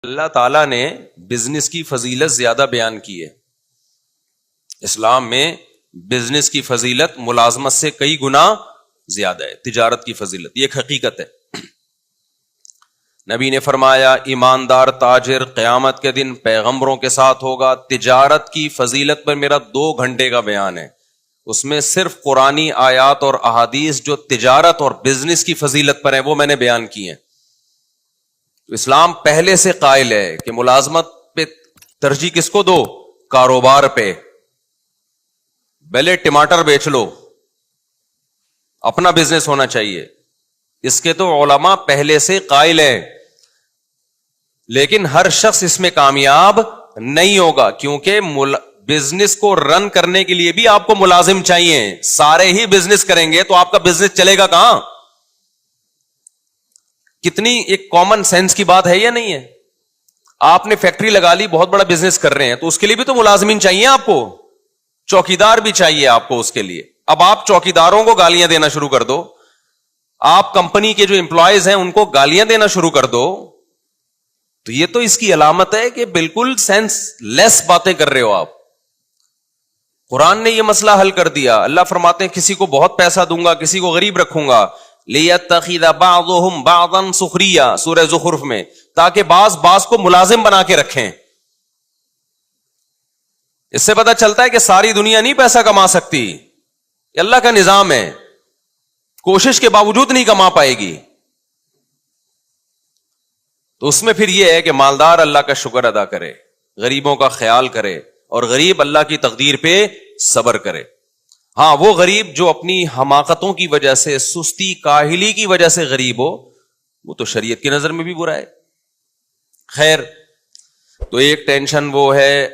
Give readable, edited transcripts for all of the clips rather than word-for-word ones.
اللہ تعالیٰ نے بزنس کی فضیلت زیادہ بیان کی ہے. اسلام میں بزنس کی فضیلت ملازمت سے کئی گنا زیادہ ہے. تجارت کی فضیلت یہ ایک حقیقت ہے. نبی نے فرمایا ایماندار تاجر قیامت کے دن پیغمبروں کے ساتھ ہوگا. تجارت کی فضیلت پر میرا 2 گھنٹے کا بیان ہے. اس میں صرف قرآنی آیات اور احادیث جو تجارت اور بزنس کی فضیلت پر ہیں وہ میں نے بیان کی ہیں. تو اسلام پہلے سے قائل ہے کہ ملازمت پہ ترجیح کس کو دو؟ کاروبار پہ. پہلے ٹماٹر بیچ لو, اپنا بزنس ہونا چاہیے. اس کے تو علماء پہلے سے قائل ہیں, لیکن ہر شخص اس میں کامیاب نہیں ہوگا, کیونکہ بزنس کو رن کرنے کے لیے بھی آپ کو ملازم چاہیے. سارے ہی بزنس کریں گے تو آپ کا بزنس چلے گا کہاں؟ کتنی ایک کامن سینس کی بات ہے یا نہیں ہے؟ آپ نے فیکٹری لگا لی, بہت بڑا بزنس کر رہے ہیں, تو اس کے لیے بھی تو ملازمین چاہیے آپ کو, چوکیدار بھی چاہیے آپ کو اس کے لیے. اب آپ چوکیداروں کو گالیاں دینا شروع کر دو, آپ کمپنی کے جو امپلائیز ہیں ان کو گالیاں دینا شروع کر دو, تو یہ تو اس کی علامت ہے کہ بالکل سینس لیس باتیں کر رہے ہو آپ. قرآن نے یہ مسئلہ حل کر دیا. اللہ فرماتے ہیں کسی کو بہت پیسہ دوں گا, کسی کو غریب رکھوں گا. لِيَتَّخِذَ بَعْضُهُمْ بَعْضًا سُخْرِيًّا سورہ زخرف میں, تاکہ بعض کو ملازم بنا کے رکھیں. اس سے پتہ چلتا ہے کہ ساری دنیا نہیں پیسہ کما سکتی. یہ اللہ کا نظام ہے, کوشش کے باوجود نہیں کما پائے گی. تو اس میں پھر یہ ہے کہ مالدار اللہ کا شکر ادا کرے, غریبوں کا خیال کرے, اور غریب اللہ کی تقدیر پہ صبر کرے. ہاں, وہ غریب جو اپنی حماقتوں کی وجہ سے, سستی کاہلی کی وجہ سے غریب ہو, وہ تو شریعت کی نظر میں بھی برا ہے. خیر, تو ایک ٹینشن وہ ہے.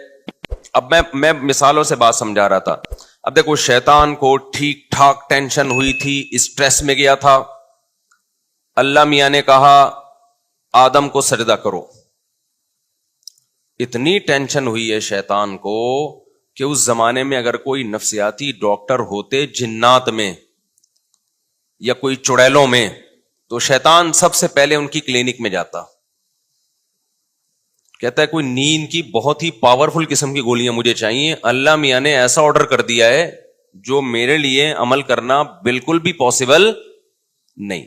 اب میں مثالوں سے بات سمجھا رہا تھا. اب دیکھو, شیطان کو ٹھیک ٹھاک ٹینشن ہوئی تھی, اسٹریس میں گیا تھا. اللہ میاں نے کہا آدم کو سجدہ کرو. اتنی ٹینشن ہوئی ہے شیطان کو کہ اس زمانے میں اگر کوئی نفسیاتی ڈاکٹر ہوتے جنات میں یا کوئی چڑیلوں میں, تو شیطان سب سے پہلے ان کی کلینک میں جاتا. کہتا ہے کوئی نیند کی بہت ہی پاورفل قسم کی گولیاں مجھے چاہیے. اللہ میاں نے ایسا آرڈر کر دیا ہے جو میرے لیے عمل کرنا بالکل بھی پاسبل نہیں,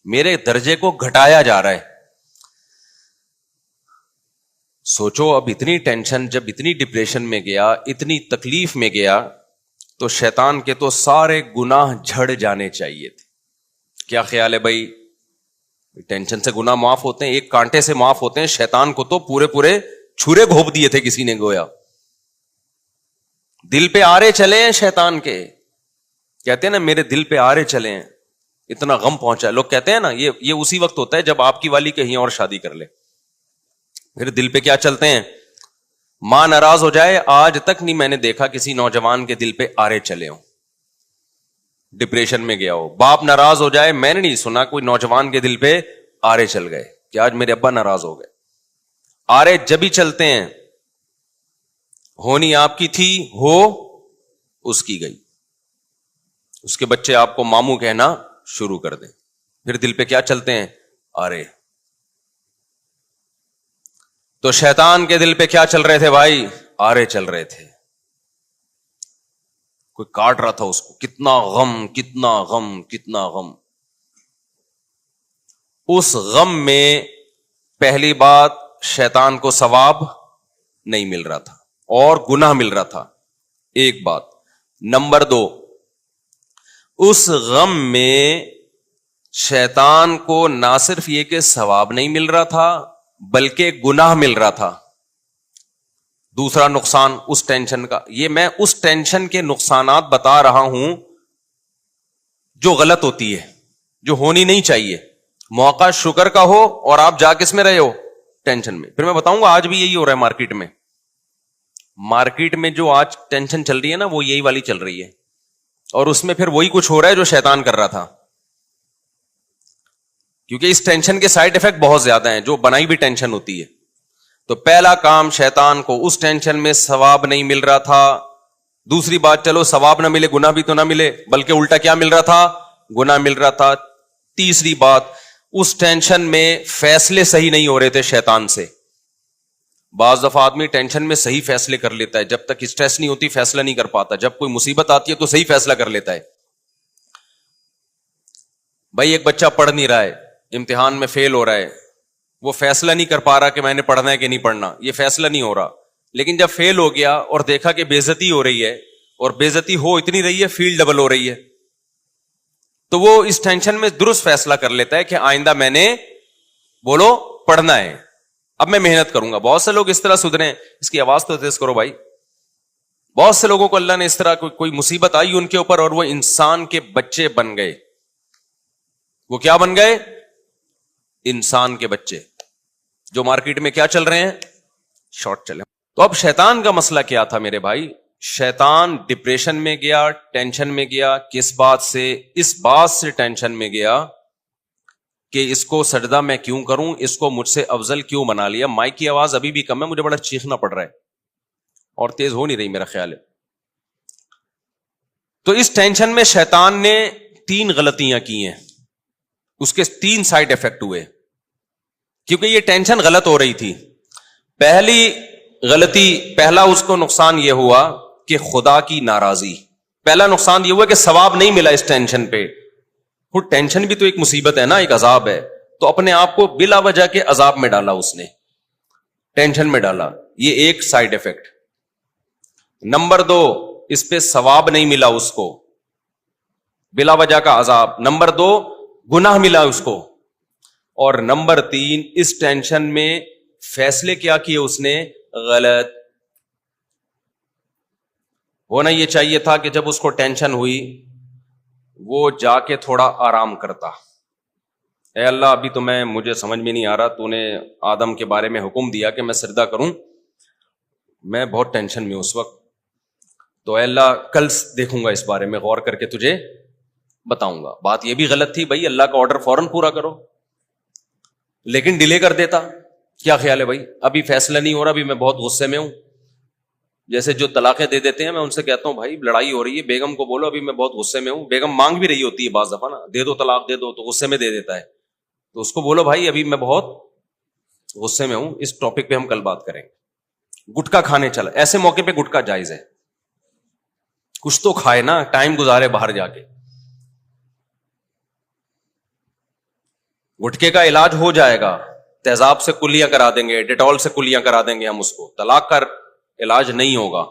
میرے درجے کو گھٹایا جا رہا ہے. سوچو, اب اتنی ٹینشن, جب اتنی ڈپریشن میں گیا, اتنی تکلیف میں گیا, تو شیطان کے تو سارے گناہ جھڑ جانے چاہیے تھے. کیا خیال ہے بھائی؟ ٹینشن سے گناہ معاف ہوتے ہیں, ایک کانٹے سے معاف ہوتے ہیں. شیطان کو تو پورے چھرے گھونپ دیے تھے کسی نے, گویا دل پہ آرے چلے ہیں شیطان کے. کہتے ہیں نا میرے دل پہ آرے چلے ہیں, اتنا غم پہنچا. لوگ کہتے ہیں نا یہ اسی وقت ہوتا ہے جب آپ کی والی کہیں اور شادی کر لے. میرے دل پہ کیا چلتے ہیں؟ ماں ناراض ہو جائے, آج تک نہیں میں نے دیکھا کسی نوجوان کے دل پہ آرے چلے ہوں, ڈپریشن میں گیا ہو. باپ ناراض ہو جائے, میں نے نہیں سنا کوئی نوجوان کے دل پہ آرے چل گئے کہ آج میرے ابا ناراض ہو گئے. آرے جب ہی چلتے ہیں, ہونی آپ کی تھی, ہو اس کی گئی. اس کے بچے آپ کو ماموں کہنا شروع کر دیں, پھر دل پہ کیا چلتے ہیں؟ آرے. تو شیطان کے دل پہ کیا چل رہے تھے بھائی؟ آرے چل رہے تھے. کوئی کاٹ رہا تھا اس کو, کتنا غم کتنا غم کتنا غم. اس غم میں پہلی بات شیطان کو ثواب نہیں مل رہا تھا اور گناہ مل رہا تھا, ایک بات. نمبر 2, اس غم میں شیطان کو نہ صرف یہ کہ ثواب نہیں مل رہا تھا بلکہ گناہ مل رہا تھا. دوسرا نقصان اس ٹینشن کا, یہ میں اس ٹینشن کے نقصانات بتا رہا ہوں جو غلط ہوتی ہے, جو ہونی نہیں چاہیے. موقع شکر کا ہو اور آپ جا کس میں رہے ہو؟ ٹینشن میں. پھر میں بتاؤں گا آج بھی یہی ہو رہا ہے مارکیٹ میں. مارکیٹ میں جو آج ٹینشن چل رہی ہے نا, وہ یہی والی چل رہی ہے, اور اس میں پھر وہی کچھ ہو رہا ہے جو شیطان کر رہا تھا. کیونکہ اس ٹینشن کے سائیڈ ایفیکٹ بہت زیادہ ہیں, جو بنائی بھی ٹینشن ہوتی ہے. تو پہلا کام, شیطان کو اس ٹینشن میں ثواب نہیں مل رہا تھا. دوسری بات, چلو ثواب نہ ملے, گناہ بھی تو نہ ملے, بلکہ الٹا کیا مل رہا تھا؟ گناہ مل رہا تھا. تیسری بات, اس ٹینشن میں فیصلے صحیح نہیں ہو رہے تھے شیطان سے. بعض دفعہ آدمی ٹینشن میں صحیح فیصلے کر لیتا ہے, جب تک اسٹریس نہیں ہوتی فیصلہ نہیں کر پاتا, جب کوئی مصیبت آتی ہے تو صحیح فیصلہ کر لیتا ہے. بھائی ایک بچہ پڑھ نہیں رہا ہے, امتحان میں فیل ہو رہا ہے, وہ فیصلہ نہیں کر پا رہا کہ میں نے پڑھنا ہے کہ نہیں پڑھنا, یہ فیصلہ نہیں ہو رہا. لیکن جب فیل ہو گیا اور دیکھا کہ بے عزتی ہو رہی ہے, اور بے عزتی ہو اتنی رہی ہے فیل ڈبل ہو رہی ہے, تو وہ اس ٹینشن میں درست فیصلہ کر لیتا ہے کہ آئندہ میں نے بولو پڑھنا ہے, اب میں محنت کروں گا. بہت سے لوگ اس طرح سدھرے, اس کی آواز تو تیز کرو بھائی. بہت سے لوگوں کو اللہ نے اس طرح کوئی مصیبت آئی ان کے اوپر اور وہ انسان کے بچے بن گئے. وہ کیا بن گئے؟ انسان کے بچے, جو مارکیٹ میں کیا چل رہے ہیں, شارٹ چلے. تو اب شیطان کا مسئلہ کیا تھا میرے بھائی؟ شیطان ڈپریشن میں گیا, ٹینشن میں گیا. کس بات سے؟ اس بات سے ٹینشن میں گیا کہ اس کو سجدہ میں کیوں کروں, اس کو مجھ سے افضل کیوں بنا لیا. مائک کی آواز ابھی بھی کم ہے, مجھے بڑا چیخنا پڑ رہا ہے اور تیز ہو نہیں رہی میرا خیال ہے. تو اس ٹینشن میں شیطان نے 3 غلطیاں کی ہیں, اس کے 3 سائیڈ افیکٹ ہوئے, کیونکہ یہ ٹینشن غلط ہو رہی تھی. پہلی غلطی, پہلا اس کو نقصان یہ ہوا کہ خدا کی ناراضی. پہلا نقصان یہ ہوا کہ ثواب نہیں ملا اس ٹینشن پہ. وہ ٹینشن بھی تو ایک مصیبت ہے نا, ایک عذاب ہے. تو اپنے آپ کو بلا وجہ کے عذاب میں ڈالا, اس نے ٹینشن میں ڈالا. یہ ایک سائیڈ افیکٹ. نمبر 2, اس پہ ثواب نہیں ملا اس کو, بلا وجہ کا عذاب. نمبر 2, گناہ ملا اس کو. اور نمبر 3, اس ٹینشن میں فیصلے کیا کیے اس نے, غلط. ہونا یہ چاہیے تھا کہ جب اس کو ٹینشن ہوئی وہ جا کے تھوڑا آرام کرتا. اے اللہ ابھی تو مجھے سمجھ میں نہیں آ رہا, تو نے آدم کے بارے میں حکم دیا کہ میں سجدہ کروں, میں بہت ٹینشن میں اس وقت, تو اے اللہ کل دیکھوں گا, اس بارے میں غور کر کے تجھے بتاؤں گا. بات یہ بھی غلط تھی بھائی, اللہ کا آرڈر فوراً پورا کرو, لیکن ڈیلے کر دیتا. کیا خیال ہے بھائی, ابھی فیصلہ نہیں ہو رہا, ابھی میں بہت غصے میں ہوں. جیسے جو طلاقیں دے دیتے ہیں, میں ان سے کہتا ہوں بھائی لڑائی ہو رہی ہے, بیگم کو بولو ابھی میں بہت غصے میں ہوں. بیگم مانگ بھی رہی ہوتی ہے بعض دفعہ نا, دے دو طلاق دے دو, تو غصے میں دے دیتا ہے. تو اس کو بولو بھائی ابھی میں بہت غصے میں ہوں, اس ٹاپک پہ ہم کل بات کریں گے. گٹکا کھانے چلا, ایسے موقع پہ گٹکا جائز ہے, کچھ تو کھائے نا, ٹائم گزارے باہر جا کے. گٹکے کا علاج ہو جائے گا, تیزاب سے کلیاں کرا دیں گے, ڈیٹول سے کلیاں کرا دیں گے ہم اس کو, طلاق کا علاج نہیں ہوگا.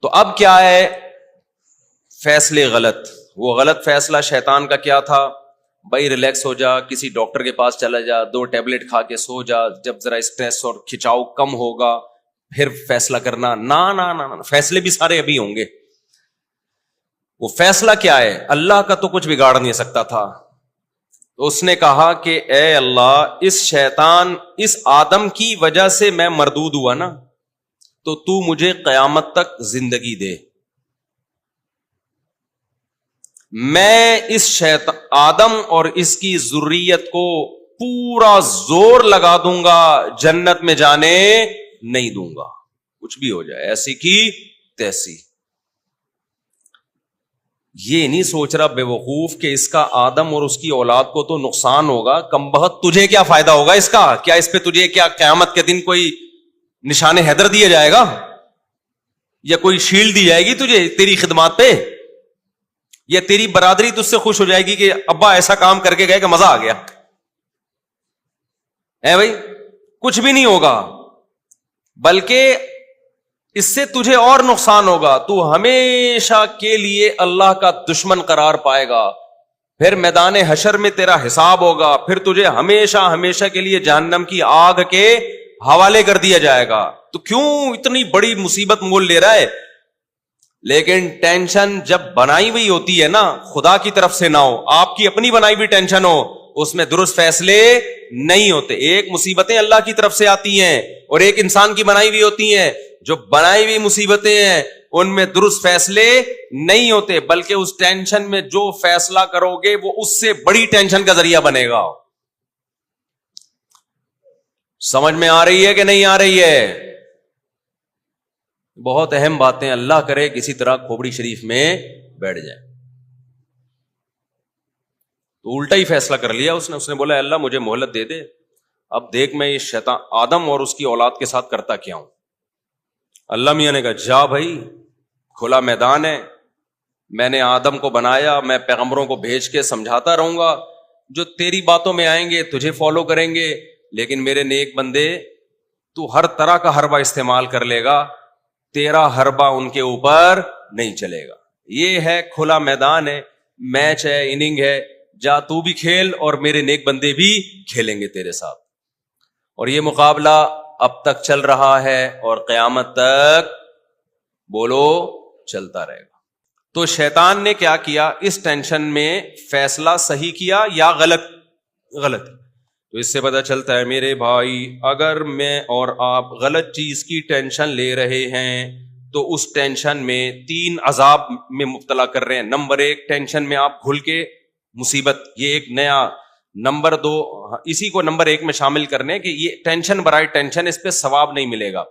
تو اب کیا ہے, فیصلے غلط. وہ غلط فیصلہ شیطان کا کیا تھا, بھائی ریلیکس ہو جا, کسی ڈاکٹر کے پاس چلا جا, 2 ٹیبلٹ کھا کے سو جا, جب ذرا اسٹریس اور کھچاؤ کم ہوگا پھر فیصلہ کرنا. نا, فیصلے بھی سارے ابھی ہوں گے. وہ فیصلہ کیا ہے, اللہ کا تو کچھ بگاڑ نہیں سکتا تھا. تو اس نے کہا کہ اے اللہ, اس شیطان, اس آدم کی وجہ سے میں مردود ہوا نا, تو تو مجھے قیامت تک زندگی دے. میں اس آدم اور اس کی ذریت کو پورا زور لگا دوں گا, جنت میں جانے نہیں دوں گا, کچھ بھی ہو جائے, ایسی کی تیسی. یہ نہیں سوچ رہا بے وقوف کہ اس کا آدم اور اس کی اولاد کو تو نقصان ہوگا, کمبخت تجھے کیا فائدہ ہوگا اس کا, کیا اس پہ تجھے کیا قیامت کے دن کوئی نشان حیدر دیا جائے گا, یا کوئی شیلڈ دی جائے گی تجھے تیری خدمات پہ, یا تیری برادری تجھ سے خوش ہو جائے گی کہ ابا ایسا کام کر کے گئے کہ مزہ آ گیا ہے بھائی؟ کچھ بھی نہیں ہوگا, بلکہ اس سے تجھے اور نقصان ہوگا. تو ہمیشہ کے لیے اللہ کا دشمن قرار پائے گا, پھر میدان حشر میں تیرا حساب ہوگا, پھر تجھے ہمیشہ ہمیشہ کے لیے جہنم کی آگ کے حوالے کر دیا جائے گا. تو کیوں اتنی بڑی مصیبت مول لے رہا ہے؟ لیکن ٹینشن جب بنائی ہوئی ہوتی ہے نا, خدا کی طرف سے نہ ہو, آپ کی اپنی بنائی ہوئی ٹینشن ہو, اس میں درست فیصلے نہیں ہوتے. ایک مصیبتیں اللہ کی طرف سے آتی ہیں اور ایک انسان کی بنائی ہوئی ہوتی ہیں. جو بنائی ہوئی مصیبتیں ہیں ان میں درست فیصلے نہیں ہوتے, بلکہ اس ٹینشن میں جو فیصلہ کرو گے وہ اس سے بڑی ٹینشن کا ذریعہ بنے گا. سمجھ میں آ رہی ہے کہ نہیں آ رہی ہے؟ بہت اہم باتیں, اللہ کرے کسی طرح کھوپڑی شریف میں بیٹھ جائیں. تو الٹا ہی فیصلہ کر لیا اس نے بولا اللہ مجھے مہلت دے دے، اب دیکھ میں یہ شیطان آدم اور اس کی اولاد کے ساتھ کرتا کیا ہوں۔ اللہ میاں نے کہا جا بھائی، کھلا میدان ہے، میں نے آدم کو بنایا، میں پیغمبروں کو بھیج کے سمجھاتا رہوں گا، جو تیری باتوں میں آئیں گے تجھے فالو کریں گے، لیکن میرے نیک بندے تو ہر طرح کا حربہ استعمال کر لے گا، تیرا حربہ ان کے اوپر نہیں چلے گا۔ یہ ہے کھلا میدان ہے، میچ ہے، اننگ ہے، جا تو بھی کھیل اور میرے نیک بندے بھی کھیلیں گے تیرے ساتھ۔ اور یہ مقابلہ اب تک چل رہا ہے اور قیامت تک بولو چلتا رہے گا۔ تو شیطان نے کیا کیا اس ٹینشن میں، فیصلہ صحیح کیا یا غلط؟ تو اس سے پتہ چلتا ہے میرے بھائی، اگر میں اور آپ غلط چیز کی ٹینشن لے رہے ہیں تو اس ٹینشن میں 3 عذاب میں مبتلا کر رہے ہیں۔ نمبر 1 ٹینشن میں آپ گھل کے مصیبت، یہ ایک نیا۔ نمبر 2 اسی کو نمبر 1 میں شامل کرنے کہ یہ ٹینشن برائے ٹینشن، اس پہ ثواب نہیں ملے گا۔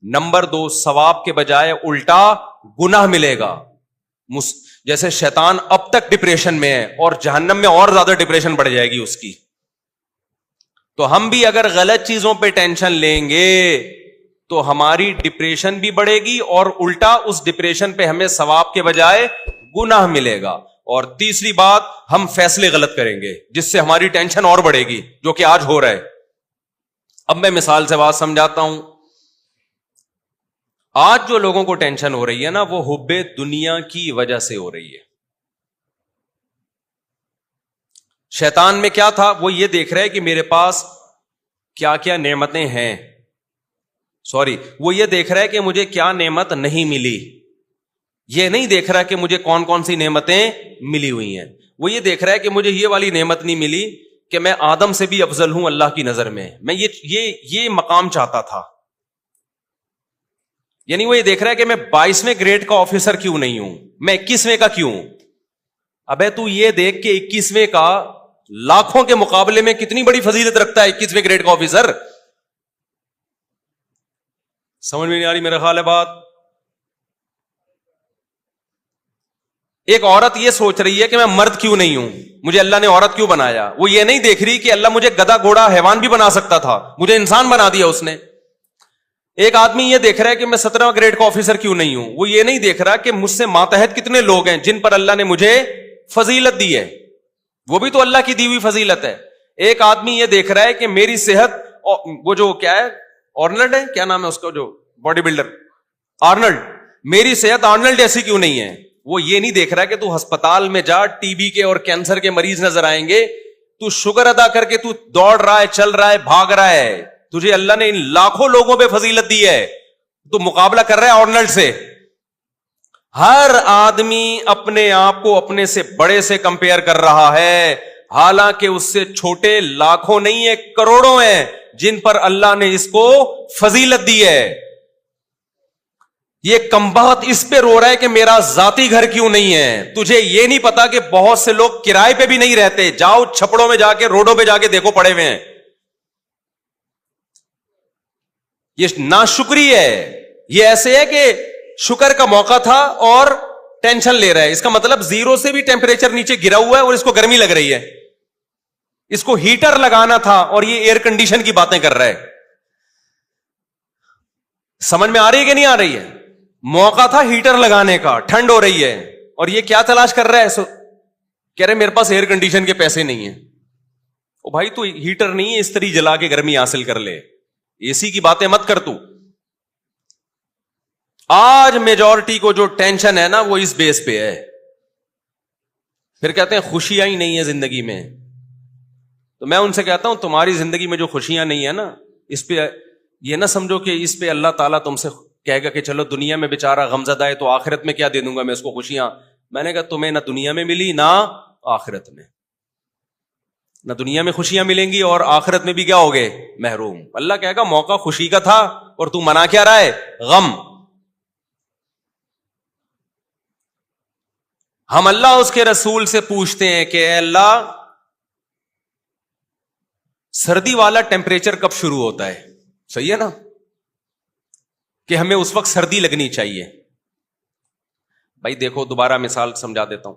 نمبر 2 ثواب کے بجائے الٹا گناہ ملے گا۔ جیسے شیطان اب تک ڈپریشن میں ہے اور جہنم میں اور زیادہ ڈپریشن بڑھ جائے گی اس کی، تو ہم بھی اگر غلط چیزوں پہ ٹینشن لیں گے تو ہماری ڈپریشن بھی بڑھے گی اور الٹا اس ڈپریشن پہ ہمیں ثواب کے بجائے گناہ ملے گا۔ اور تیسری بات، ہم فیصلے غلط کریں گے جس سے ہماری ٹینشن اور بڑھے گی، جو کہ آج ہو رہا ہے۔ اب میں مثال سے بات سمجھاتا ہوں۔ آج جو لوگوں کو ٹینشن ہو رہی ہے نا، وہ حب دنیا کی وجہ سے ہو رہی ہے۔ شیطان میں کیا تھا؟ وہ یہ دیکھ رہا ہے کہ میرے پاس کیا کیا نعمتیں ہیں، وہ یہ دیکھ رہا ہے کہ مجھے کیا نعمت نہیں ملی، یہ نہیں دیکھ رہا کہ مجھے کون کون سی نعمتیں ملی ہوئی ہیں۔ وہ یہ دیکھ رہا ہے کہ مجھے یہ والی نعمت نہیں ملی کہ میں آدم سے بھی افضل ہوں اللہ کی نظر میں یہ مقام چاہتا تھا۔ یعنی وہ یہ دیکھ رہا ہے کہ میں 22ویں گریڈ کا آفیسر کیوں نہیں ہوں، میں 21ویں کا کیوں ہوں۔ ابے تو یہ دیکھ کہ 21ویں کا لاکھوں کے مقابلے میں کتنی بڑی فضیلت رکھتا ہے 21ویں گریڈ کا آفیسر۔ سمجھ میں نہیں آ رہی میرا خیال ہے بات۔ ایک عورت یہ سوچ رہی ہے کہ میں مرد کیوں نہیں ہوں، مجھے اللہ نے عورت کیوں بنایا۔ وہ یہ نہیں دیکھ رہی کہ اللہ مجھے گدھا گھوڑا حیوان بھی بنا سکتا تھا، مجھے انسان بنا دیا اس نے۔ ایک آدمی یہ دیکھ رہا ہے کہ میں 17واں گریڈ کا آفیسر کیوں نہیں ہوں، وہ یہ نہیں دیکھ رہا کہ مجھ سے ماتحت کتنے لوگ ہیں جن پر اللہ نے مجھے فضیلت دی ہے، وہ بھی تو اللہ کی دی ہوئی فضیلت ہے۔ ایک آدمی یہ دیکھ رہا ہے کہ میری صحت، وہ جو کیا ہے آرنلڈ ہے، کیا نام ہے اس کا جو باڈی بلڈر، آرنلڈ، میری صحت آرنلڈ جیسی کیوں نہیں ہے۔ وہ یہ نہیں دیکھ رہا کہ تو ہسپتال میں جا، ٹی بی کے اور کینسر کے مریض نظر آئیں گے، تو شکر ادا کر کے تو دوڑ رہا ہے، چل رہا ہے، بھاگ رہا ہے، تجھے اللہ نے ان لاکھوں لوگوں پہ فضیلت دی ہے، تو مقابلہ کر رہا ہے آرنلڈ سے۔ ہر آدمی اپنے آپ کو اپنے سے بڑے سے کمپیئر کر رہا ہے، حالانکہ اس سے چھوٹے لاکھوں نہیں ہیں، کروڑوں ہیں جن پر اللہ نے اس کو فضیلت دی ہے۔ یہ کمبخت اس پہ رو رہا ہے کہ میرا ذاتی گھر کیوں نہیں ہے۔ تجھے یہ نہیں پتا کہ بہت سے لوگ کرائے پہ بھی نہیں رہتے، جاؤ چھپڑوں میں جا کے، روڈوں پہ جا کے دیکھو، پڑے ہوئے ہیں۔ یہ ناشکری ہے۔ یہ ایسے ہے کہ شکر کا موقع تھا اور ٹینشن لے رہا ہے، اس کا مطلب 0 سے بھی ٹیمپریچر نیچے گرا ہوا ہے اور اس کو گرمی لگ رہی ہے، اس کو ہیٹر لگانا تھا اور یہ ایئر کنڈیشن کی باتیں کر رہا ہے۔ سمجھ میں آ رہی ہے کہ نہیں آ رہی ہے؟ موقع تھا ہیٹر لگانے کا، ٹھنڈ ہو رہی ہے، اور یہ کیا تلاش کر رہا ہے؟ کہہ رہے میرے پاس ایئر کنڈیشن کے پیسے نہیں ہیں۔ او بھائی تو ہیٹر نہیں ہے، استری جلا کے گرمی حاصل کر لے، اے سی کی باتیں مت کر تو۔ آج میجورٹی کو جو ٹینشن ہے نا وہ اس بیس پہ ہے، پھر کہتے ہیں خوشیاں ہی نہیں ہے زندگی میں۔ تو میں ان سے کہتا ہوں تمہاری زندگی میں جو خوشیاں نہیں ہے نا، اس پہ یہ نہ سمجھو کہ اس پہ اللہ تعالیٰ تم سے کہے گا کہ چلو دنیا میں بیچارہ غمزدہ ہے تو آخرت میں کیا دے دوں گا میں اس کو خوشیاں۔ میں نے کہا تمہیں نہ دنیا میں ملی نہ آخرت میں، نہ دنیا میں خوشیاں ملیں گی اور آخرت میں بھی کیا ہوگے؟ محروم۔ اللہ کہے گا موقع خوشی کا تھا اور تو منا کیا رہا ہے؟ غم۔ ہم اللہ اس کے رسول سے پوچھتے ہیں کہ اے اللہ سردی والا ٹیمپریچر کب شروع ہوتا ہے؟ صحیح ہے نا کہ ہمیں اس وقت سردی لگنی چاہیے۔ بھائی دیکھو دوبارہ مثال سمجھا دیتا ہوں۔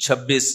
26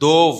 2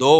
2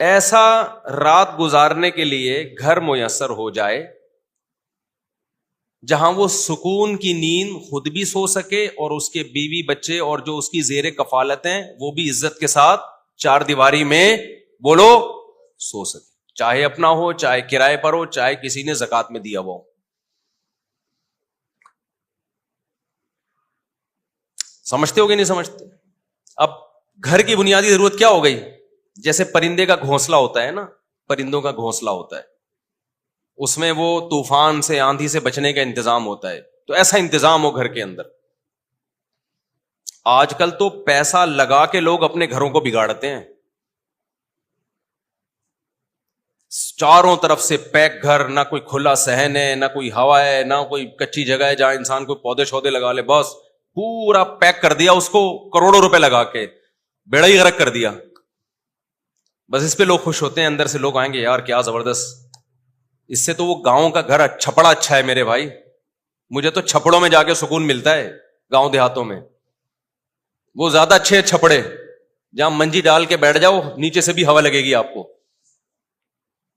ایسا رات گزارنے کے لیے گھر میسر ہو جائے جہاں وہ سکون کی نیند خود بھی سو سکے اور اس کے بیوی بچے اور جو اس کی زیر کفالت ہیں وہ بھی عزت کے ساتھ چار دیواری میں بولو سو سکے، چاہے اپنا ہو، چاہے کرائے پر ہو، چاہے کسی نے زکات میں دیا ہو۔ سمجھتے ہو کہ نہیں سمجھتے؟ اب گھر کی بنیادی ضرورت کیا ہو گئی؟ جیسے پرندے کا گھونسلہ ہوتا ہے نا، پرندوں کا گھونسلہ ہوتا ہے، اس میں وہ طوفان سے آندھی سے بچنے کا انتظام ہوتا ہے، تو ایسا انتظام ہو گھر کے اندر۔ آج کل تو پیسہ لگا کے لوگ اپنے گھروں کو بگاڑتے ہیں، چاروں طرف سے پیک گھر، نہ کوئی کھلا صحن ہے، نہ کوئی ہوا ہے، نہ کوئی کچی جگہ ہے جہاں انسان کوئی پودے شودے لگا لے، بس پورا پیک کر دیا اس کو کروڑوں روپے لگا کے، بیڑا ہی غرق کر دیا۔ بس اس پہ لوگ خوش ہوتے ہیں، اندر سے لوگ آئیں گے یار کیا زبردست، اس سے تو وہ گاؤں کا گھر چھپڑا اچھا ہے میرے بھائی، مجھے تو چھپڑوں میں جا کے سکون ملتا ہے، گاؤں دیہاتوں میں وہ زیادہ اچھے چھپڑے جہاں منجی ڈال کے بیٹھ جاؤ، نیچے سے بھی ہوا لگے گی آپ کو۔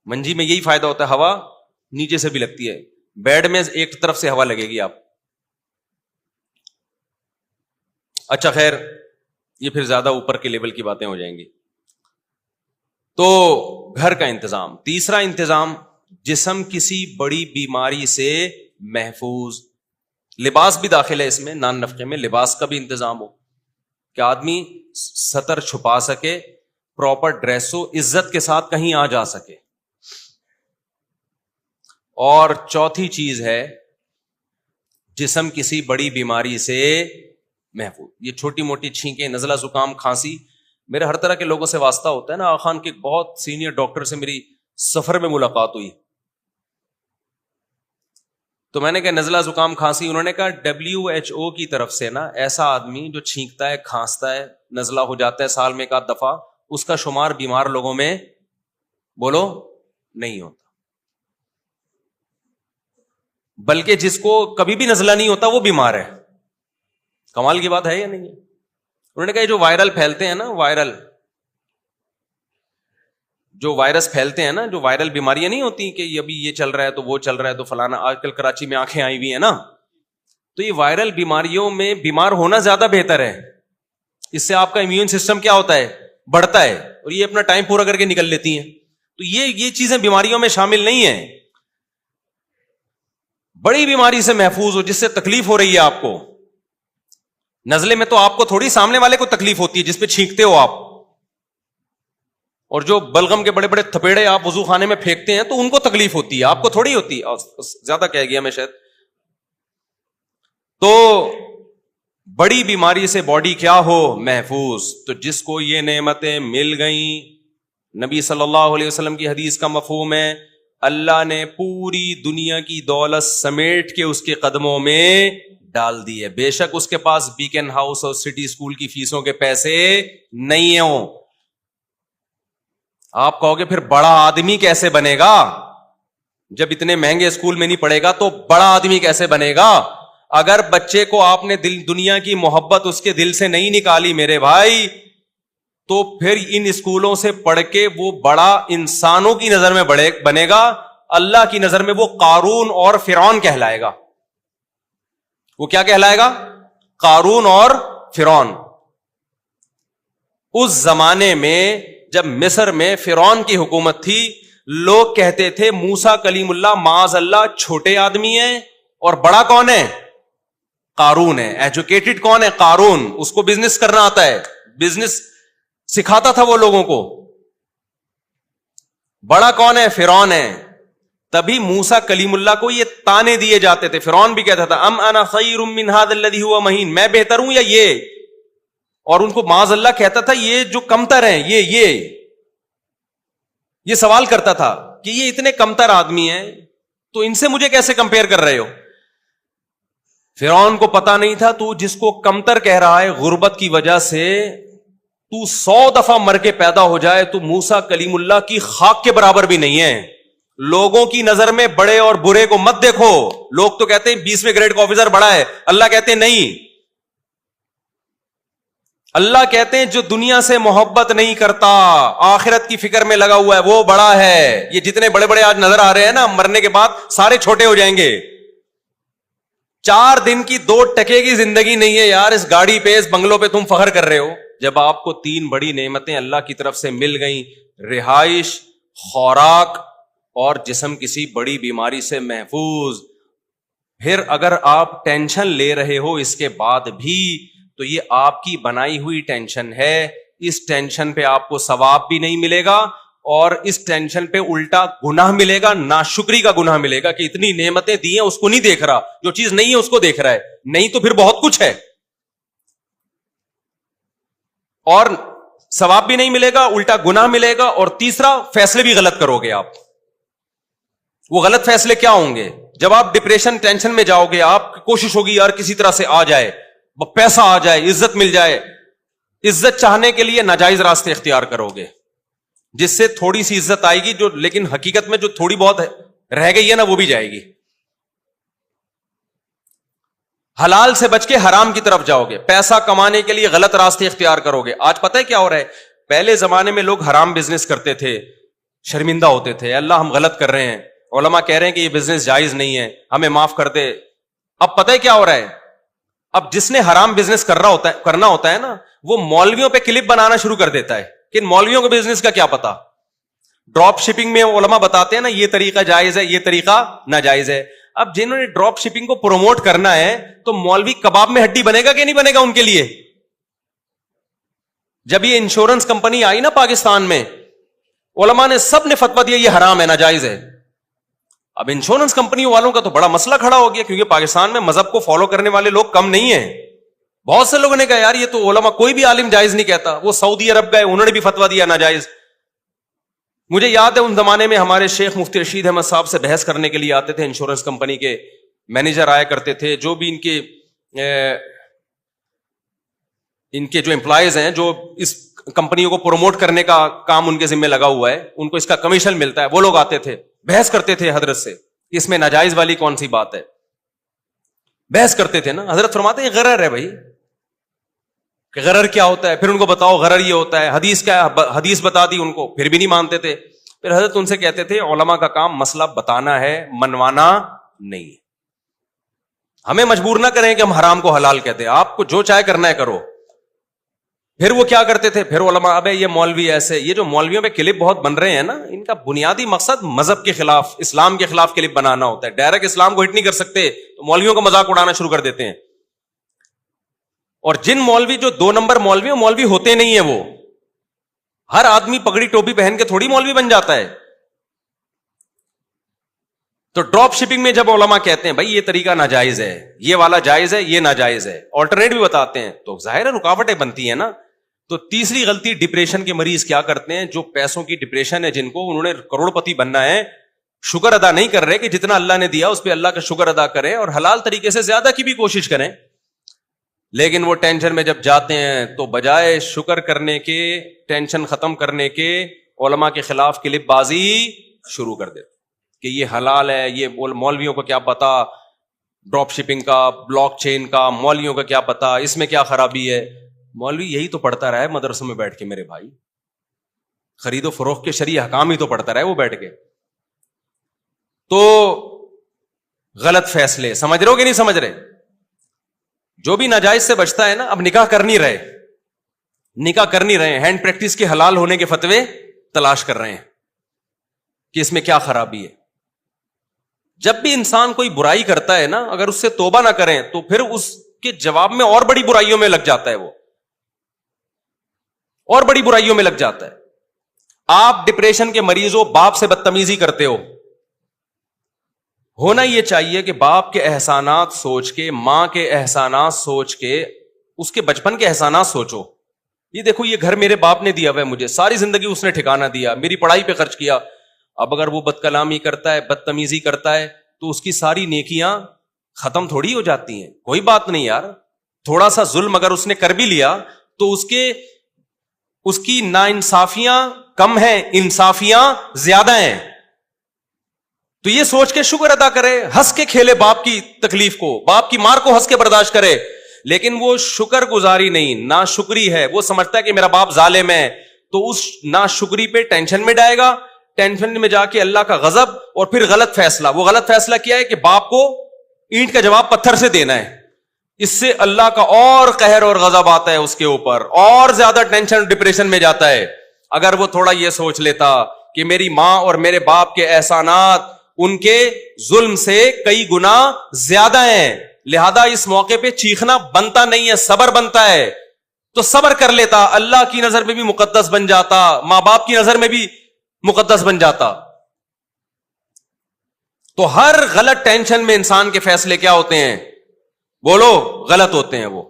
منجی میں یہی فائدہ ہوتا ہے، ہوا نیچے سے بھی لگتی ہے، بیڈ میں ایک طرف سے ہوا لگے گی آپ۔ اچھا خیر، یہ پھر زیادہ اوپر کے لیول کی باتیں ہو جائیں گی۔ تو گھر کا انتظام۔ تیسرا انتظام، جسم کسی بڑی بیماری سے محفوظ۔ لباس بھی داخل ہے اس میں، نان نفقے میں لباس کا بھی انتظام ہو کہ آدمی ستر چھپا سکے، پراپر ڈریس ہو، عزت کے ساتھ کہیں آ جا سکے۔ اور چوتھی چیز ہے، جسم کسی بڑی بیماری سے محفوظ۔ یہ چھوٹی موٹی چھینکیں، نزلہ زکام، کھانسی، میرے ہر طرح کے لوگوں سے واسطہ ہوتا ہے نا۔ آغا خان کے بہت سینئر ڈاکٹر سے میری سفر میں ملاقات ہوئی، تو میں نے کہا نزلہ زکام کھانسی، انہوں نے کہا WHO کی طرف سے نا ایسا آدمی جو چھینکتا ہے، کھانستا ہے، نزلہ ہو جاتا ہے سال میں ایک آدھ دفعہ، اس کا شمار بیمار لوگوں میں بولو نہیں ہوتا، بلکہ جس کو کبھی بھی نزلہ نہیں ہوتا وہ بیمار ہے۔ کمال کی بات ہے یا نہیں ہے؟ انہوں نے کہا یہ جو وائرل پھیلتے ہیں نا، جو وائرس پھیلتے ہیں نا، جو وائرل بیماریاں نہیں ہوتی کہ ابھی یہ چل رہا ہے تو وہ چل رہا ہے تو فلانا، آج کل کراچی میں آنکھیں آئی ہوئی ہیں نا، تو یہ وائرل بیماریوں میں بیمار ہونا زیادہ بہتر ہے، اس سے آپ کا امیون سسٹم کیا ہوتا ہے، بڑھتا ہے، اور یہ اپنا ٹائم پورا کر کے نکل لیتی ہیں، تو یہ چیزیں بیماریوں میں شامل نہیں ہیں۔ بڑی بیماری سے محفوظ ہو جس سے تکلیف ہو رہی ہے آپ کو، نزلے میں تو آپ کو تھوڑی، سامنے والے کو تکلیف ہوتی ہے جس پہ چھینکتے ہو آپ، اور جو بلغم کے بڑے بڑے تھپیڑے آپ وضو خانے میں پھینکتے ہیں تو ان کو تکلیف ہوتی ہے، آپ کو تھوڑی ہوتی ہے، زیادہ کہہ گیا میں شاید۔ تو بڑی بیماری سے باڈی کیا ہو، محفوظ۔ تو جس کو یہ نعمتیں مل گئیں، نبی صلی اللہ علیہ وسلم کی حدیث کا مفہوم ہے، اللہ نے پوری دنیا کی دولت سمیٹ کے اس کے قدموں میں ڈال دی ہے، بے شک اس کے پاس بیکن ہاؤس اور سٹی اسکول کی فیسوں کے پیسے نہیں ہوں۔ آپ کہو گے پھر بڑا آدمی کیسے بنے گا؟ جب اتنے مہنگے اسکول میں نہیں پڑھے گا تو بڑا آدمی کیسے بنے گا؟ اگر بچے کو آپ نے دنیا کی محبت اس کے دل سے نہیں نکالی میرے بھائی، تو پھر ان اسکولوں سے پڑھ کے وہ بڑا انسانوں کی نظر میں بنے گا، اللہ کی نظر میں وہ قارون اور فرعون کہلائے گا۔ وہ کیا کہلائے گا؟ قارون اور فرعون۔ اس زمانے میں جب مصر میں فرعون کی حکومت تھی، لوگ کہتے تھے موسیٰ کلیم اللہ معاذ اللہ چھوٹے آدمی ہیں، اور بڑا کون ہے؟ قارون ہے۔ ایجوکیٹڈ کون ہے؟ قارون، اس کو بزنس کرنا آتا ہے، بزنس سکھاتا تھا وہ لوگوں کو۔ بڑا کون ہے؟ فرعون ہے۔ تبھی موسیٰ کلیم اللہ کو یہ تانے دیے جاتے تھے، فرعون بھی کہتا تھا ام انا خیر من ھذا الذی هو مہین، میں بہتر ہوں یا یہ، اور ان کو معاذ اللہ کہتا تھا یہ جو کمتر ہیں، یہ سوال کرتا تھا کہ یہ اتنے کمتر آدمی ہیں تو ان سے مجھے کیسے کمپیئر کر رہے ہو؟ فرعون کو پتا نہیں تھا تو جس کو کمتر کہہ رہا ہے غربت کی وجہ سے، تو 100 دفعہ مر کے پیدا ہو جائے تو موسیٰ کلیم اللہ کی خاک کے برابر بھی نہیں ہے۔ لوگوں کی نظر میں بڑے اور برے کو مت دیکھو، لوگ تو کہتے ہیں 20ویں گریڈ کا آفیسر بڑا ہے، اللہ کہتے ہیں نہیں، اللہ کہتے ہیں جو دنیا سے محبت نہیں کرتا، آخرت کی فکر میں لگا ہوا ہے، وہ بڑا ہے. یہ جتنے بڑے بڑے آج نظر آ رہے ہیں نا، مرنے کے بعد سارے چھوٹے ہو جائیں گے. 4 دن کی 2 ٹکے کی زندگی نہیں ہے یار. اس گاڑی پہ، اس بنگلوں پہ تم فخر کر رہے ہو. جب آپ کو 3 بڑی نعمتیں اللہ کی طرف سے مل گئیں، رہائش، خوراک اور جسم کسی بڑی بیماری سے محفوظ، پھر اگر آپ ٹینشن لے رہے ہو اس کے بعد بھی، تو یہ آپ کی بنائی ہوئی ٹینشن ہے. اس ٹینشن پہ آپ کو ثواب بھی نہیں ملے گا، اور اس ٹینشن پہ الٹا گناہ ملے گا، ناشکری کا گناہ ملے گا کہ اتنی نعمتیں دی ہیں اس کو نہیں دیکھ رہا، جو چیز نہیں ہے اس کو دیکھ رہا ہے. نہیں تو پھر بہت کچھ ہے، اور ثواب بھی نہیں ملے گا، الٹا گناہ ملے گا. اور تیسرا، فیصلے بھی غلط کرو گے آپ. وہ غلط فیصلے کیا ہوں گے؟ جب آپ ڈپریشن، ٹینشن میں جاؤ گے، آپ کی کوشش ہوگی یار کسی طرح سے آ جائے، پیسہ آ جائے، عزت مل جائے. عزت چاہنے کے لیے ناجائز راستے اختیار کرو گے، جس سے تھوڑی سی عزت آئے گی، جو لیکن حقیقت میں جو تھوڑی بہت رہ گئی ہے نا، وہ بھی جائے گی. حلال سے بچ کے حرام کی طرف جاؤ گے. پیسہ کمانے کے لیے غلط راستے اختیار کرو گے. آج پتہ ہے کیا ہو رہا ہے؟ پہلے زمانے میں لوگ حرام بزنس کرتے تھے، شرمندہ ہوتے تھے، اللہ ہم غلط کر رہے ہیں، علماء کہہ رہے ہیں کہ یہ بزنس جائز نہیں ہے، ہمیں معاف کر دے. اب پتہ ہے کیا ہو رہا ہے؟ اب جس نے حرام بزنس کرنا ہوتا ہے نا، وہ مولویوں پہ کلپ بنانا شروع کر دیتا ہے کہ مولویوں کو بزنس کا کیا پتا. ڈراپ شپنگ میں علماء بتاتے ہیں نا، یہ طریقہ جائز ہے، یہ طریقہ ناجائز ہے. اب جنہوں نے ڈراپ شپنگ کو پروموٹ کرنا ہے، تو مولوی کباب میں ہڈی بنے گا کہ نہیں بنے گا ان کے لیے؟ جب یہ انشورنس کمپنی آئی نا پاکستان میں، علماء نے سب نے فتویٰ دیا یہ حرام ہے، ناجائز ہے. اب انشورنس کمپنی والوں کا تو بڑا مسئلہ کھڑا ہو گیا، کیونکہ پاکستان میں مذہب کو فالو کرنے والے لوگ کم نہیں ہیں. بہت سے لوگوں نے کہا یار یہ تو علماء، کوئی بھی عالم جائز نہیں کہتا. وہ سعودی عرب گئے، انہوں نے بھی فتویٰ دیا ناجائز. مجھے یاد ہے ان زمانے میں ہمارے شیخ مفتی رشید احمد صاحب سے بحث کرنے کے لیے آتے تھے. انشورنس کمپنی کے مینیجر آیا کرتے تھے، جو بھی ان کے جو امپلائیز ہیں، جو اس کمپنیوں کو پروموٹ کرنے کا کام ان کے ذمہ لگا ہوا ہے، ان کو اس کا کمیشن ملتا ہے. وہ لوگ آتے تھے، بحث کرتے تھے حضرت سے، اس میں ناجائز والی کون سی بات ہے. بحث کرتے تھے نا. حضرت فرماتے ہیں غرر ہے بھائی. کہ غرر کیا ہوتا ہے؟ پھر ان کو بتاؤ غرر یہ ہوتا ہے. حدیث کیا ہے؟ حدیث بتا دی ان کو، پھر بھی نہیں مانتے تھے. پھر حضرت ان سے کہتے تھے علماء کا کام مسئلہ بتانا ہے، منوانا نہیں. ہمیں مجبور نہ کریں کہ ہم حرام کو حلال کہتے ہیں، آپ کو جو چاہے کرنا ہے کرو. پھر وہ کیا کرتے تھے؟ پھر علماء، ابے یہ مولوی ایسے، یہ جو مولویوں پہ کلپ بہت بن رہے ہیں نا، ان کا بنیادی مقصد مذہب کے خلاف، اسلام کے خلاف کلپ بنانا ہوتا ہے. ڈائریکٹ اسلام کو ہٹ نہیں کر سکتے، تو مولویوں کا مذاق اڑانا شروع کر دیتے ہیں. اور جن مولوی جو 2 نمبر مولوی، مولوی ہوتے نہیں ہیں. وہ ہر آدمی پگڑی ٹوپی پہن کے تھوڑی مولوی بن جاتا ہے. تو ڈراپ شپنگ میں جب علماء کہتے ہیں بھائی یہ طریقہ ناجائز ہے، یہ والا جائز ہے، یہ ناجائز ہے، آلٹرنیٹ بھی بتاتے ہیں، تو ظاہر ہے رکاوٹیں بنتی ہیں نا. تو تیسری غلطی، ڈپریشن کے مریض کیا کرتے ہیں؟ جو پیسوں کی ڈپریشن ہے، جن کو، انہوں نے کروڑ پتی بننا ہے، شکر ادا نہیں کر رہے کہ جتنا اللہ نے دیا اس پہ اللہ کا شکر ادا کریں، اور حلال طریقے سے زیادہ کی بھی کوشش کریں. لیکن وہ ٹینشن میں جب جاتے ہیں تو بجائے شکر کرنے کے، ٹینشن ختم کرنے کے، علماء کے خلاف کلپ بازی شروع کر دیتے کہ یہ حلال ہے، یہ مولویوں کو کیا پتا ڈراپ شپنگ کا، بلاک چین کا، مولویوں کا کیا پتا اس میں کیا خرابی ہے. مولوی یہی تو پڑھتا رہا ہے مدرسوں میں بیٹھ کے میرے بھائی، خرید و فروخت کے شرعی احکام ہی تو پڑھتا رہا ہے وہ بیٹھ کے. تو غلط فیصلے سمجھ رہے ہو کہ نہیں سمجھ رہے؟ جو بھی ناجائز سے بچتا ہے نا، اب نکاح کر نہیں رہے، ہینڈ پریکٹس کے حلال ہونے کے فتوے تلاش کر رہے ہیں کہ اس میں کیا خرابی ہے. جب بھی انسان کوئی برائی کرتا ہے نا، اگر اس سے توبہ نہ کریں تو پھر اس کے جواب میں اور بڑی برائیوں میں لگ جاتا ہے، وہ اور بڑی برائیوں میں لگ جاتا ہے. آپ ڈپریشن کے مریض ہو، باپ سے بدتمیزی کرتے ہو، ہونا یہ چاہیے کہ باپ کے احسانات سوچ کے، ماں کے احسانات سوچ کے، اس کے بچپن کے احسانات سوچو. یہ دیکھو یہ گھر میرے باپ نے دیا ہوا ہے مجھے، ساری زندگی اس نے ٹھکانہ دیا، میری پڑھائی پہ خرچ کیا. اب اگر وہ بد کلامی کرتا ہے، بدتمیزی کرتا ہے، تو اس کی ساری نیکیاں ختم تھوڑی ہو جاتی ہیں. کوئی بات نہیں یار، تھوڑا سا ظلم اگر اس نے کر بھی لیا تو اس کی ناانصافیاں کم ہیں، انصافیاں زیادہ ہیں. تو یہ سوچ کے شکر ادا کرے، ہنس کے کھیلے باپ کی تکلیف کو، باپ کی مار کو ہنس کے برداشت کرے لیکن وہ شکر گزاری نہیں، ناشکری ہے. وہ سمجھتا ہے کہ میرا باپ ظالم ہے، تو اس ناشکری پہ ٹینشن میں جائے گا، ٹینشن میں جا کے اللہ کا غضب اور پھر غلط فیصلہ. وہ غلط فیصلہ کیا ہے کہ باپ کو اینٹ کا جواب پتھر سے دینا ہے. اس سے اللہ کا اور قہر اور غضب آتا ہے اس کے اوپر، اور زیادہ ٹینشن ڈپریشن میں جاتا ہے. اگر وہ تھوڑا یہ سوچ لیتا کہ میری ماں اور میرے باپ کے احسانات ان کے ظلم سے کئی گنا زیادہ ہیں، لہذا اس موقع پہ چیخنا بنتا نہیں ہے، صبر بنتا ہے، تو صبر کر لیتا، اللہ کی نظر میں بھی مقدس بن جاتا، ماں باپ کی نظر میں بھی مقدس بن جاتا. تو ہر غلط ٹینشن میں انسان کے فیصلے کیا ہوتے ہیں؟ بولو، غلط ہوتے ہیں وہ.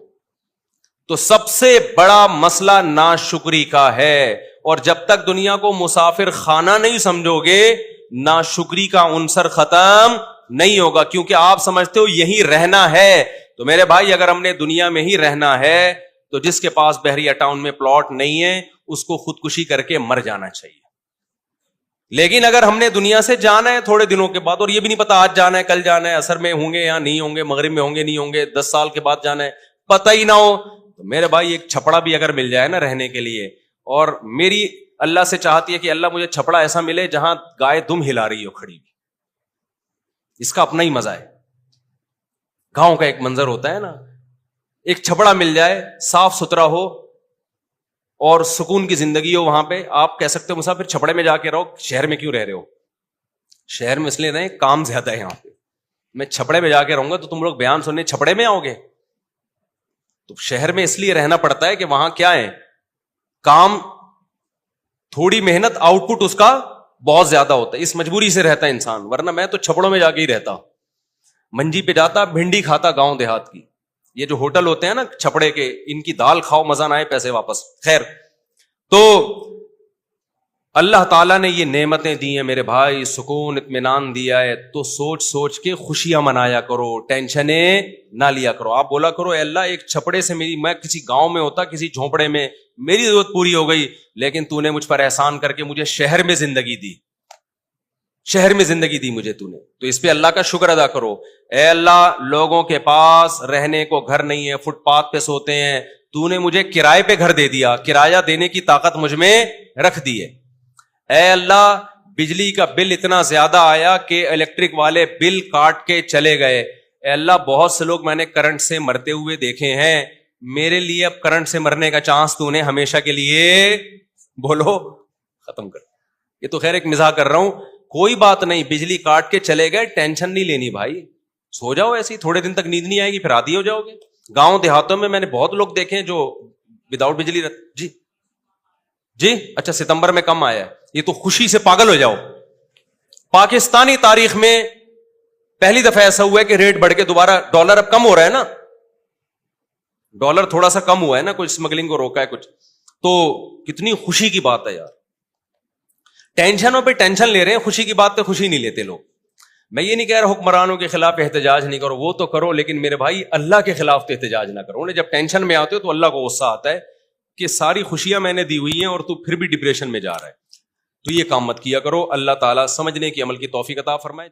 تو سب سے بڑا مسئلہ ناشکری کا ہے، اور جب تک دنیا کو مسافر خانہ نہیں سمجھو گے، ناشکری کا عنصر ختم نہیں ہوگا. کیونکہ آپ سمجھتے ہو یہی رہنا ہے. تو میرے بھائی، اگر ہم نے دنیا میں ہی رہنا ہے تو جس کے پاس بحریہ ٹاؤن میں پلاٹ نہیں ہے اس کو خودکشی کر کے مر جانا چاہیے. لیکن اگر ہم نے دنیا سے جانا ہے تھوڑے دنوں کے بعد، اور یہ بھی نہیں پتا آج جانا ہے کل جانا ہے، عصر میں ہوں گے یا نہیں ہوں گے، مغرب میں ہوں گے نہیں ہوں گے، 10 سال کے بعد جانا ہے پتہ ہی نہ ہو، تو میرے بھائی ایک چھپڑا بھی اگر مل جائے نا رہنے کے لیے، اور میری اللہ سے چاہتی ہے کہ اللہ مجھے چھپڑا ایسا ملے جہاں گائے دم ہلا رہی ہو کھڑی بھی، اس کا اپنا ہی مزہ ہے. گاؤں کا ایک منظر ہوتا ہے نا، ایک چھپڑا مل جائے صاف ستھرا ہو اور سکون کی زندگی ہو وہاں پہ. آپ کہہ سکتے ہو مسافر چھپڑے میں جا کے رہو، شہر میں کیوں رہ رہے ہو؟ شہر میں اس لیے رہے کام زیادہ ہے یہاں پہ. میں چھپڑے میں جا کے رہوں گا تو تم لوگ بیان سننے چھپڑے میں آؤ گے. تو شہر میں اس لیے رہنا پڑتا ہے کہ وہاں کیا ہے، کام، تھوڑی محنت، آؤٹ پٹ اس کا بہت زیادہ ہوتا ہے. اس مجبوری سے رہتا ہے انسان، ورنہ میں تو چھپڑوں میں جا کے ہی رہتا، منجی پہ جاتا، بھنڈی کھاتا گاؤں دیہات کی. یہ جو ہوٹل ہوتے ہیں نا چھپڑے کے، ان کی دال کھاؤ، مزہ نہ آئے پیسے واپس. خیر، تو اللہ تعالیٰ نے یہ نعمتیں دی ہیں میرے بھائی، سکون، اطمینان دیا ہے، تو سوچ سوچ کے خوشیاں منایا کرو، ٹینشنیں نہ لیا کرو. آپ بولا کرو اے اللہ ایک چھپڑے سے میں کسی گاؤں میں ہوتا، کسی جھونپڑے میں، میری ضرورت پوری ہو گئی، لیکن تو نے مجھ پر احسان کر کے مجھے شہر میں زندگی دی، شہر میں زندگی دی مجھے تو نے، تو اس پہ اللہ کا شکر ادا کرو. اے اللہ، لوگوں کے پاس رہنے کو گھر نہیں ہے، فٹ پاتھ پہ سوتے ہیں، تو نے مجھے کرائے پہ گھر دے دیا، کرایہ دینے کی طاقت مجھ میں رکھ دی ہے. اے اللہ، بجلی کا بل اتنا زیادہ آیا کہ الیکٹرک والے بل کاٹ کے چلے گئے. اے اللہ، بہت سے لوگ میں نے کرنٹ سے مرتے ہوئے دیکھے ہیں، میرے لیے اب کرنٹ سے مرنے کا چانس تو نے ہمیشہ کے لیے بولو ختم کر. یہ تو خیر ایک مزاح کر رہا ہوں، کوئی بات نہیں، بجلی کاٹ کے چلے گئے، ٹینشن نہیں لینی بھائی، سو جاؤ ایسے ہی، تھوڑے دن تک نیند نہیں آئے گی پھر عادی ہو جاؤ گے. گاؤں دیہاتوں میں نے بہت لوگ دیکھے ہیں جو وداؤٹ بجلی جی اچھا ستمبر میں کم آیا ہے، یہ تو خوشی سے پاگل ہو جاؤ. پاکستانی تاریخ میں پہلی دفعہ ایسا ہوا ہے کہ ریٹ بڑھ کے دوبارہ، ڈالر اب کم ہو رہا ہے نا، ڈالر تھوڑا سا کم ہوا ہے نا، کچھ اسمگلنگ کو روکا ہے کچھ، تو کتنی خوشی کی بات ہے یار. ٹینشنوں پہ ٹینشن لے رہے ہیں، خوشی کی بات پہ خوشی نہیں لیتے لوگ. میں یہ نہیں کہہ رہا حکمرانوں کے خلاف احتجاج نہیں کرو، وہ تو کرو، لیکن میرے بھائی اللہ کے خلاف تو احتجاج نہ کرو. جب ٹینشن میں آتے ہو تو اللہ کو غصہ آتا ہے کہ ساری خوشیاں میں نے دی ہوئی ہیں اور تو پھر بھی ڈپریشن میں جا رہا ہے. تو یہ کام مت کیا کرو. اللہ تعالیٰ سمجھنے کی، عمل کی توفیق عطا فرمائے.